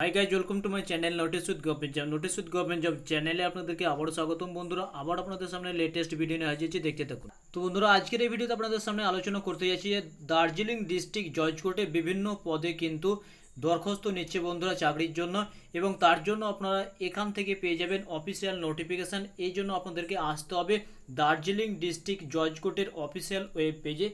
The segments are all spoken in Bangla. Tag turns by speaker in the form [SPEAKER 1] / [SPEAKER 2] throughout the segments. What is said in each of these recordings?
[SPEAKER 1] Hi guys, welcome to my channel notice with government job. Notice with government job চ্যানেলে আপনাদেরকে আবারও স্বাগতম। বন্ধুরা, আবার আপনাদের সামনে লেটেস্ট ভিডিও নিয়ে হাজির হয়েছি, দেখতে থাকুন। তো বন্ধুরা, আজকের এই ভিডিওতে আপনাদের সামনে আলোচনা করতে যাচ্ছি যে দার্জিলিং ডিস্ট্রিক্ট জজ কোর্টে বিভিন্ন পদে কিন্তু দরখাস্ত নিচ্ছে বন্ধুরা চাকরির জন্য, এবং তার জন্য আপনারা এখান থেকে পেয়ে যাবেন অফিসিয়াল নোটিফিকেশান। এই জন্য আপনাদেরকে আসতে হবে দার্জিলিং ডিস্ট্রিক্ট জজ কোর্টের অফিসিয়াল ওয়েব পেজে।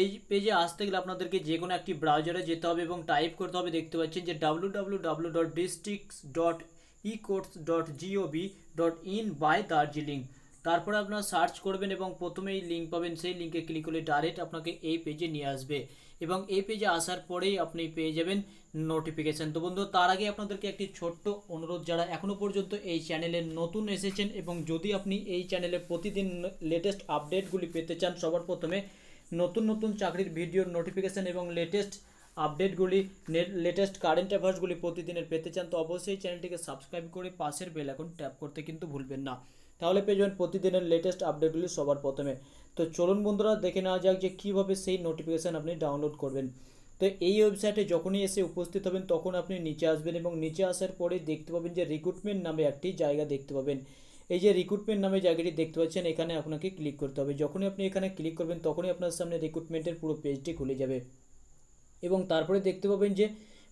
[SPEAKER 1] এই পেজে আসতে গেলে আপনাদেরকে যে কোনো একটি ব্রাউজারে যেতে হবে এবং টাইপ করতে হবে, দেখতে পাচ্ছেন যে www.districts.ecourts.gov.in বাই দার্জিলিং। তারপরে আপনারা সার্চ করবেন এবং প্রথমে এই লিঙ্ক পাবেন, সেই লিঙ্কে ক্লিক করলে ডাইরেক্ট আপনাকে এই পেজে নিয়ে আসবে এবং এই পেজে আসার পরেই আপনি পেয়ে যাবেন নোটিফিকেশান। তো বন্ধু, তার আগে আপনাদেরকে একটি ছোট্ট অনুরোধ, যারা এখনও পর্যন্ত এই চ্যানেলে নতুন এসেছেন এবং যদি আপনি এই চ্যানেলে প্রতিদিন লেটেস্ট আপডেটগুলি পেতে চান, সবার প্রথমে নতুন নতুন চাকরির ভিডিওর নোটিফিকেশান এবং লেটেস্ট আপডেটগুলি, লেটেস্ট কারেন্ট অ্যাফেয়ার্সগুলি প্রতিদিনের পেতে চান, তো অবশ্যই চ্যানেলটিকে সাবস্ক্রাইব করে পাশের বেল আইকন ট্যাপ করতে কিন্তু ভুলবেন না। তাহলে পেয়ে যাবেন প্রতিদিনের লেটেস্ট আপডেটগুলি সবার প্রথমে। তো চলুন বন্ধুরা, দেখে নেওয়া যাক যে কীভাবে সেই নোটিফিকেশান আপনি ডাউনলোড করবেন। তো এই ওয়েবসাইটে যখনই এসে উপস্থিত হবেন তখন আপনি নিচে আসবেন এবং নিচে আসার পরে দেখতে পাবেন যে রিক্রুটমেন্ট নামে একটি জায়গা দেখতে পাবেন। এই যে রিক্রুটমেন্ট নামে জায়গাটি দেখতে পাচ্ছেন, এখানে আপনাকে ক্লিক করতে হবে। যখনই আপনি এখানে ক্লিক করবেন তখনই আপনার সামনে রিক্রুটমেন্টের পুরো পেজটি খুলে যাবে এবং তারপরে দেখতে পাবেন যে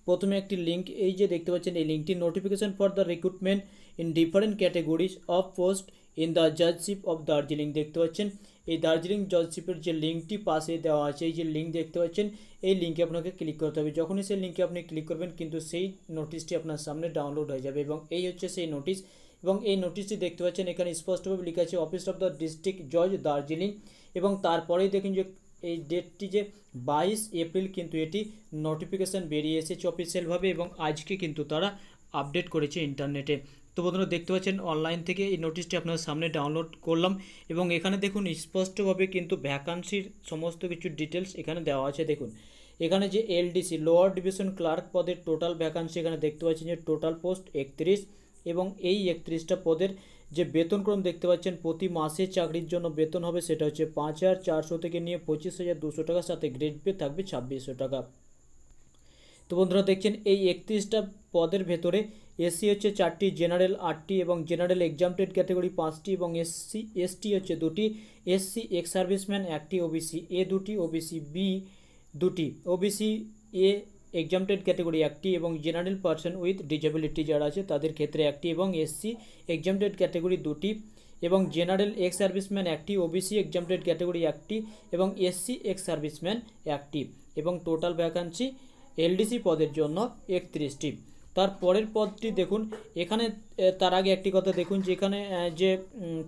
[SPEAKER 1] প্রথমে একটি লিঙ্ক, এই যে দেখতে পাচ্ছেন এই লিঙ্কটি, notification for the recruitment in different categories of post in the judgeship of Darjeeling. দেখতে পাচ্ছেন এই দার্জিলিং জজশিপের যে লিঙ্কটি পাশে দেওয়া আছে, এই যে লিঙ্ক দেখতে পাচ্ছেন, এই লিঙ্কে আপনাকে ক্লিক করতে হবে। যখনই সেই লিঙ্কে আপনি ক্লিক করবেন কিন্তু সেই নোটিশটি আপনার সামনে ডাউনলোড হয়ে যাবে এবং এই হচ্ছে সেই নোটিশ। এবং এই নোটিশটি দেখতে পাচ্ছেন এখানে স্পষ্টভাবে লেখা আছে অফিস অফ দ্য ডিস্ট্রিক্ট জজ দার্জিলিং, এবং তারপরেই দেখুন যে এই ডেটটি যে 22 এপ্রিল কিন্তু এটি নোটিফিকেশান বেরিয়ে এসেছে অফিসিয়ালভাবে এবং আজকে কিন্তু তারা আপডেট করেছে ইন্টারনেটে। তো বন্ধুরা, দেখতে পাচ্ছেন অনলাইন থেকে এই নোটিশটি আপনার সামনে ডাউনলোড করলাম এবং এখানে দেখুন স্পষ্টভাবে কিন্তু ভ্যাকান্সির সমস্ত কিছু ডিটেলস এখানে দেওয়া আছে। দেখুন এখানে যে এলডিসি লোয়ার ডিভিশন ক্লার্ক পদের টোটাল ভ্যাকান্সি এখানে দেখতে পাচ্ছেন যে টোটাল পোস্ট 31, এবং এই 31টা পদের যে বেতনক্রম দেখতে পাচ্ছেন, প্রতি মাসে চাকরির জন্য বেতন হবে সেটা হচ্ছে 5,400 থেকে নিয়ে 25,200 টাকার সাথে গ্রেড পে থাকবে 2600 টাকা। তো বন্ধুরা দেখছেন এই 31টা পদের ভেতরে এসসি হচ্ছে 4টি, জেনারেল 8টি এবং জেনারেল এক্সামটেড ক্যাটাগরি 5টি এবং এসটি হচ্ছে 2টি, এসসি এক্স সার্ভিসম্যান 1টি, ওবিসি এ 2টি, ওবিসি বি 2টি, ওবিসি এ এক্সামটেড ক্যাটাগরি 1টি এবং জেনারেল পারসন উইথ ডিসেবিলিটি যারা আছে তাদের ক্ষেত্রে 1টি এবং এসসি এক্সামটেড ক্যাটাগরি 2টি এবং জেনারেল এক্স সার্ভিসম্যান 1টি, ওবিসি এক্সামটেড ক্যাটাগরি 1টি এবং এসসি এক্স সার্ভিসম্যান 1টি, এবং টোটাল ভ্যাকান্সি এলডিসি পদের জন্য 31টি। তার পরের পদটি দেখুন এখানে, তার আগে একটি কথা দেখুন যে এখানে যে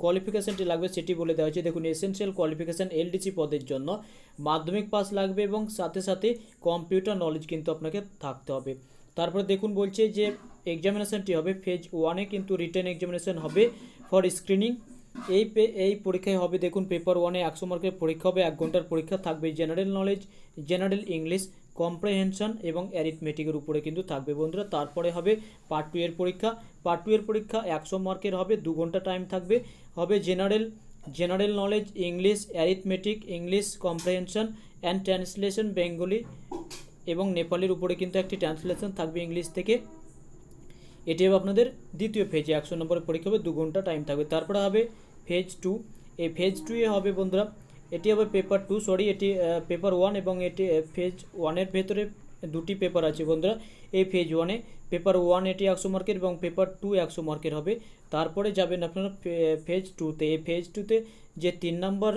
[SPEAKER 1] কোয়ালিফিকেশানটি লাগবে সেটি বলে দেওয়া হয়েছে। দেখুন এসেনশিয়াল কোয়ালিফিকেশান এলডিসি পদের জন্য মাধ্যমিক পাস লাগবে এবং সাথে সাথে কম্পিউটার নলেজ কিন্তু আপনাকে থাকতে হবে। তারপরে দেখুন বলছে যে এক্সামিনেশানটি হবে ফেজ 1-এ, কিন্তু রিটেন এক্সামিনেশান হবে ফর স্ক্রিনিং। এই পরীক্ষায় হবে, দেখুন পেপার 1-এ 100 মার্কের পরীক্ষা হবে, 1 ঘন্টার পরীক্ষা থাকবে। জেনারেল নলেজ, জেনারেল ইংলিশ, কম্প্রেহেনশন এবং অ্যারিথমেটিকের উপরে কিন্তু থাকবে বন্ধুরা। তারপরে হবে পার্ট 2 এর পরীক্ষা। পার্ট 2 এর পরীক্ষা 100 মার্কের হবে, 2 ঘন্টা টাইম থাকবে। হবে general knowledge, English, arithmetic, English comprehension and translation, Bengali এবং নেপালের উপরে কিন্তু একটি ট্রান্সলেশন থাকবে ইংলিশ থেকে। এটি হবে আপনাদের দ্বিতীয় ফেজে 100 নম্বরের পরীক্ষা হবে, 2 ঘন্টা টাইম থাকবে। তারপরে হবে ফেজ 2। এই ফেজ 2-এ হবে বন্ধুরা, এটি হবে পেপার 2, এটি পেপার 1 এবং এটি ফেজ 1-এর ভেতরে 2টি পেপার আছে বন্ধুরা। এই ফেজ 1-এ পেপার 1 এটি 100 মার্কের এবং পেপার 2 100 মার্কের হবে। তারপরে যাবেন আপনারা ফেজ 2-তে। এই ফেজ 2-তে যে 3 নম্বর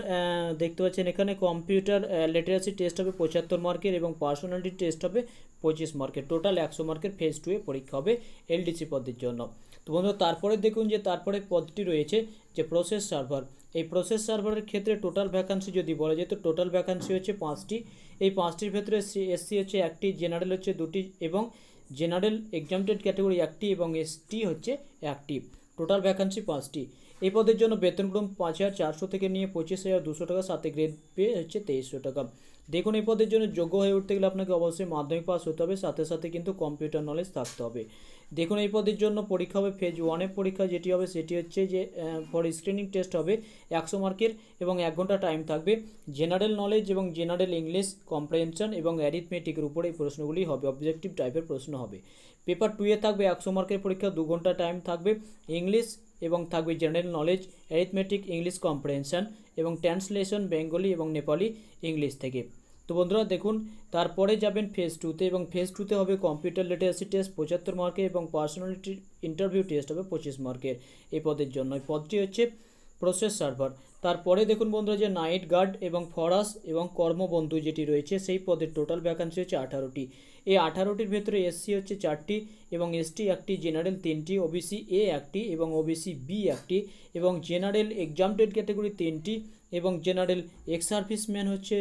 [SPEAKER 1] দেখতে পাচ্ছেন এখানে কম্পিউটার লিটারেসি টেস্ট হবে 75 মার্কের এবং পার্সোনালিটি টেস্ট হবে 25 মার্কের। টোটাল 100 মার্কের ফেজ 2-এ পরীক্ষা হবে এলডিসি পদের জন্য। তো বন্ধুরা, তারপরে দেখুন যে তারপরে পদটি রয়েছে যে প্রসেস সার্ভার। এই প্রসেস সার্ভারের ক্ষেত্রে টোটাল ভ্যাকান্সি যদি বলা যায় তো টোটাল ভ্যাকান্সি হচ্ছে 5টি। এই 5টির ভেতরে এসসি হচ্ছে 1টি, জেনারেল হচ্ছে 2টি এবং জেনারেল এক্সামটেড ক্যাটাগরি 1টি এবং এসটি হচ্ছে 1টি। টোটাল ভ্যাকান্সি 5টি। এই পদের জন্য বেতনক্রম 5,400 থেকে নিয়ে 25,200 টাকা, সাথে গ্রেড পে হচ্ছে 2300 টাকা। দেখুন এই পদের জন্য যোগ্য হয়ে উঠতে গেলে আপনাকে অবশ্যই মাধ্যমিক পাস হতে হবে, সাথে সাথে কিন্তু কম্পিউটার নলেজ থাকতে হবে। দেখুন এই পদের জন্য পরীক্ষা হবে ফেজ 1-এর পরীক্ষা যেটি হবে সেটি হচ্ছে যে ফর স্ক্রিনিং টেস্ট হবে 100 মার্কের এবং 1 ঘন্টা টাইম থাকবে। জেনারেল নলেজ এবং জেনারেল ইংলিশ কম্প্রেহেনশন এবং অ্যারিথমেটিকের উপরে এই প্রশ্নগুলি হবে, অবজেক্টিভ টাইপের প্রশ্ন হবে। পেপার 2 থাকবে 100 মার্কের পরীক্ষা, 2 ঘন্টা টাইম থাকবে, ইংলিশ এবং থাকবে general knowledge, arithmetic, English comprehension এবং ট্রান্সলেশন বেঙ্গলি এবং নেপালি ইংলিশ থেকে। তো বন্ধুরা দেখুন, তারপরে যাবেন ফেজ 2তে এবং ফেজ 2তে হবে কম্পিউটার লিটারেসি টেস্ট 75 মার্কের এবং পার্সোনালিটি ইন্টারভিউ টেস্ট হবে 25 মার্কের এই পদের জন্য। এই পদটি হচ্ছে প্রসেস সার্ভার। তারপরে দেখুন বন্ধুরা যে নাইট গার্ড এবং ফরাস এবং কর্মবন্ধু যেটি রয়েছে সেই পদের টোটাল ভ্যাকান্সি হচ্ছে 18টি। এই 18টির ভেতরে এসসি হচ্ছে 4টি এবং এসটি 1টি, জেনারেল 3টি, ওবিসি এ 1টি এবং ওবিসি বি 1টি এবং জেনারেল এক্সামটেড ক্যাটাগরি 3টি এবং জেনারেল এক্স সার্ভিসম্যান হচ্ছে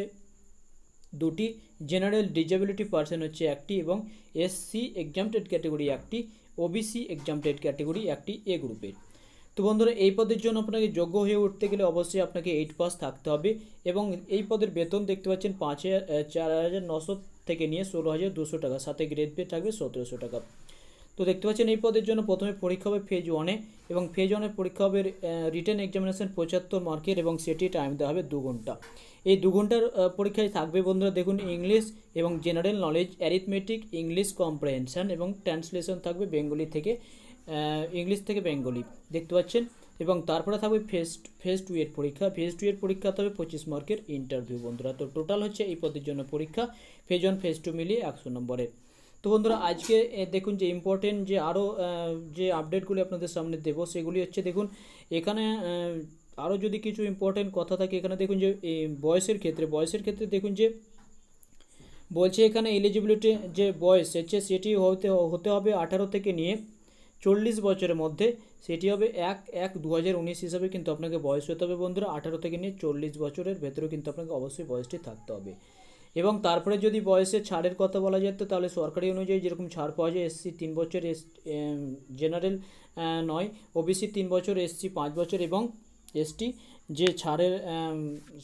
[SPEAKER 1] 2টি, জেনারেল ডিজেবিলিটি পার্সন হচ্ছে 1টি এবং এসসি এক্সামটেড ক্যাটাগরি 1টি, ওবিসি এক্সামটেড ক্যাটাগরি 1টি এ গ্রুপের। তো বন্ধুরা এই পদের জন্য আপনাকে যোগ্য হয়ে উঠতে গেলে অবশ্যই আপনাকে 8 পাস থাকতে হবে এবং এই পদের বেতন দেখতে পাচ্ছেন 4,900 থেকে নিয়ে 16,200 টাকা, সাথে গ্রেড পে থাকবে 1700 টাকা। তো দেখতে পাচ্ছেন এই পদের জন্য প্রথমে পরীক্ষা হবে ফেজ 1-এ এবং ফেজ 1-এর পরীক্ষা হবে রিটেন এক্সামিনেশন 75 মার্কের এবং সেটি টাইম দেওয়া হবে 2 ঘন্টা। এই 2 ঘন্টার পরীক্ষায় থাকবে বন্ধুরা দেখুন ইংলিশ এবং general knowledge, arithmetic, English comprehension এবং ট্রান্সলেশন থাকবে বেঙ্গলি থেকে ইংলিশ থেকে বেঙ্গলি দেখতে পাচ্ছেন এবং তারপরে থাকবে ফেজ 2 এর পরীক্ষা। ফেজ 2 এর পরীক্ষা হবে 25 মার্কের ইন্টারভিউ বন্ধুরা। তো টোটাল হচ্ছে এই পদের জন্য পরীক্ষা ফেজ 1 ফেজ 2 মিলিয়ে 100 নম্বরের। তো বন্ধুরা আজকে দেখুন যে ইম্পর্টেন্ট যে আরও যে আপডেটগুলি আপনাদের সামনে দেবো সেগুলি হচ্ছে দেখুন এখানে আরও যদি কিছু ইম্পর্টেন্ট কথা থাকে এখানে দেখুন যে বয়সের ক্ষেত্রে দেখুন যে বলছে এখানে এলিজিবিলিটি যে বয়স হচ্ছে সেটি হতে হবে 18 থেকে নিয়ে 40 বছরের মধ্যে, সেটি হবে 1/1/2019 হিসাবে কিন্তু আপনাকে বয়স হতে হবে বন্ধুরা। 18 থেকে নিয়ে 40 বছরের ভেতরেও কিন্তু আপনাকে অবশ্যই বয়সটি থাকতে হবে এবং তারপরে যদি বয়সের ছাড়ের কথা বলা যায় তো তাহলে সরকারি অনুযায়ী যেরকম ছাড় পাওয়া যায় এসসি 3 বছর, জেনারেল নয়, ওবিসি 3 বছর, এসসি 5 বছর এবং এসটি যে ছাড়ের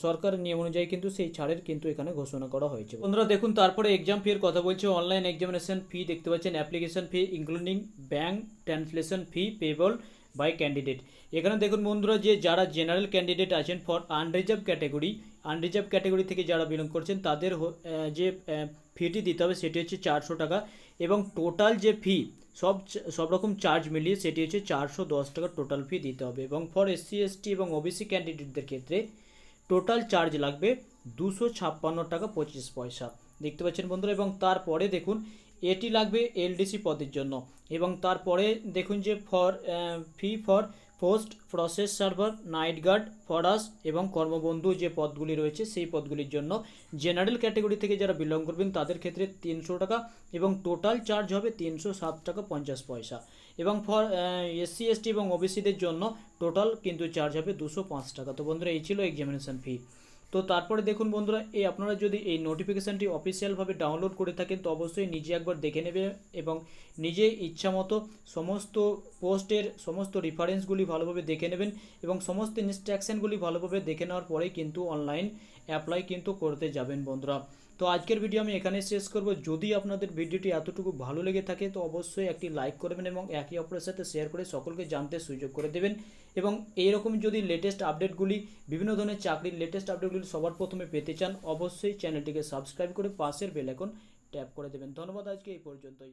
[SPEAKER 1] সরকারের নিয়ম অনুযায়ী কিন্তু সেই ছাড়ের কিন্তু এখানে ঘোষণা করা হয়েছে বন্ধুরা। দেখুন তারপরে এক্সাম ফি এর কথা বলছে। অনলাইন এক্সামিনেশন ফি দেখতে পাচ্ছেন, application fee including bank translation fee payable by candidate. এখানে দেখুন বন্ধুরা যে যারা জেনারেল ক্যান্ডিডেট আছেন ফর আনরিজার্ভ ক্যাটাগরি থেকে যারা বিলং করছেন তাদের যে ফিটি দিতে হবে সেটি হচ্ছে 400 টাকা এবং টোটাল যে ফি সব রকম চার্জ মিলিয়ে সেটি হচ্ছে 410 টাকা টোটাল ফি দিতে হবে এবং ফর এসসি এসটি এবং ওবিসি ক্যান্ডিডেটদের ক্ষেত্রে টোটাল চার্জ লাগবে 256 টাকা 25 পয়সা দেখতে পাচ্ছেন বন্ধুরা। এবং তারপরে দেখুন এটি লাগবে এলডিসি পদের জন্য এবং তারপরে দেখুন যে fee for post process server, night guard, ফরাস এবং কর্মবন্ধু যে পদগুলি রয়েছে সেই পদগুলির জন্য জেনারেল ক্যাটাগরি থেকে যারা বিলং করবেন তাদের ক্ষেত্রে 300 টাকা এবং টোটাল চার্জ হবে 307 টাকা 50 পয়সা এবং ফর এসসি এসটি এবং ওবিসিদের জন্য টোটাল কিন্তু চার্জ হবে 205 টাকা। তো বন্ধুরা এই ছিল এক্সামিনেশন ফি। তো তারপরে দেখুন বন্ধুরা আপনারা যদি এই নোটিফিকেশানটি অফিসিয়ালভাবে ডাউনলোড করে থাকেন তো অবশ্যই নিজে একবার দেখে নেবে এবং নিজে ইচ্ছা মতো সমস্ত পোস্টের সমস্ত রেফারেন্সগুলি ভালোভাবে দেখে নেবেন এবং সমস্ত ইনস্ট্রাকশানগুলি ভালোভাবে দেখে নেওয়ার পরেই কিন্তু অনলাইন অ্যাপ্লাই কিন্তু করতে যাবেন বন্ধুরা। তো আজকের ভিডিও আমি এখানে শেষ করব। যদি আপনাদের ভিডিওটি এতটুকু ভালো লেগে থাকে তো অবশ্যই একটি লাইক করবেন এবং একে অপরের সাথে শেয়ার করে সকলকে জানতে সুযোগ করে দেবেন এবং এইরকম যদি লেটেস্ট আপডেটগুলি বিভিন্ন ধরনের চাকরির লেটেস্ট আপডেটগুলি সবার প্রথমে পেতে চান অবশ্যই চ্যানেলটিকে সাবস্ক্রাইব করে পাশের বেল আইকন ট্যাপ করে দেবেন। ধন্যবাদ, আজকে এই পর্যন্তই।